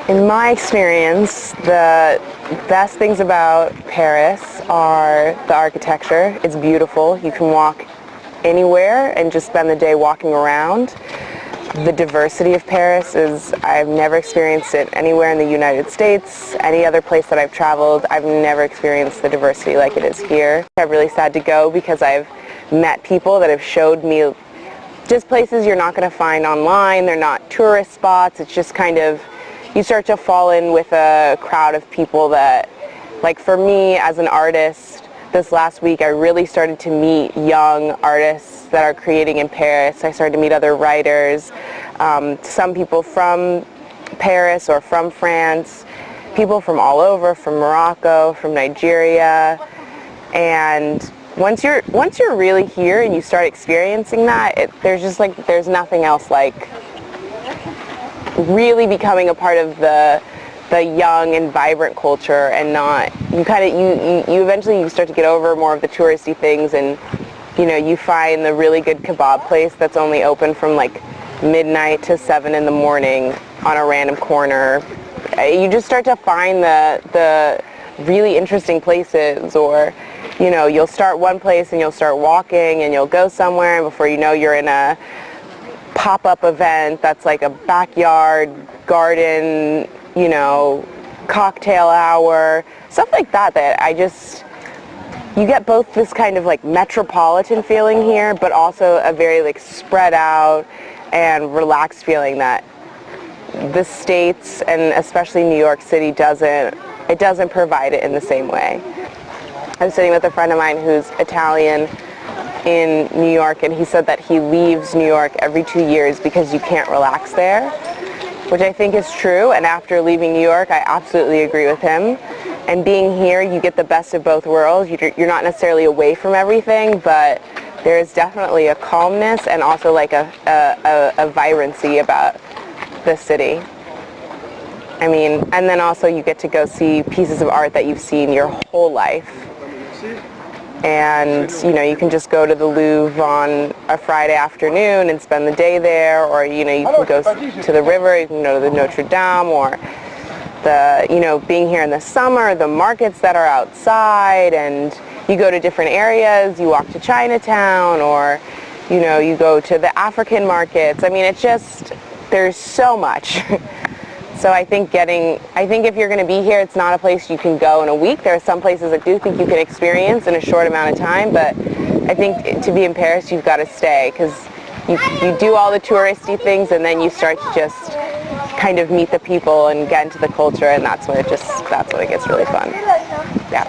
In my experience, the best things about Paris are the architecture. It's beautiful. You can walk anywhere and just spend the day walking around. The diversity of Paris is, I've never experienced it anywhere in the United States. Any other place that I've traveled, I've never experienced the diversity like it is here. I'm really sad to go because I've met people that have showed me just places you're not going to find online. They're not tourist spots. It's just kind of, you start to fall in with a crowd of people that, like for me as an artist, this last week I really started to meet young artists that are creating in Paris. I started to meet other writers, some people from Paris or from France, people from all over, from Morocco, from Nigeria, and once you're really here and you start experiencing that, there's nothing else like really becoming a part of the young and vibrant culture, and not, you eventually start to get over more of the touristy things, and you find the really good kebab place that's only open from like midnight to 7 in the morning on a random corner. You just start to find the really interesting places, or you'll start one place and you'll start walking and you'll go somewhere, and before you know, you're in a pop-up event that's like a backyard garden, cocktail hour, stuff like that you get both this kind of like metropolitan feeling here, but also a very like spread out and relaxed feeling that the States, and especially New York City, doesn't provide it in the same way. I was sitting with a friend of mine who's Italian in New York, and he said that he leaves New York every 2 years because you can't relax there, which I think is true, and after leaving New York, I absolutely agree with him. And being here, you get the best of both worlds. You're not necessarily away from everything, but there is definitely a calmness and also like a vibrancy about the city. I mean, and then also you get to go see pieces of art that you've seen your whole life. And you can just go to the Louvre on a Friday afternoon and spend the day there, or you can go to the river, you can go to the Notre Dame, or being here in the summer, the markets that are outside, and you go to different areas, you walk to Chinatown, or you go to the African markets. I mean, it's just, there's so much. So I think if you're going to be here, it's not a place you can go in a week. There are some places I do think you can experience in a short amount of time, but I think to be in Paris, you've got to stay, because you do all the touristy things, and then you start to just kind of meet the people and get into the culture, and that's when it gets really fun. Yeah.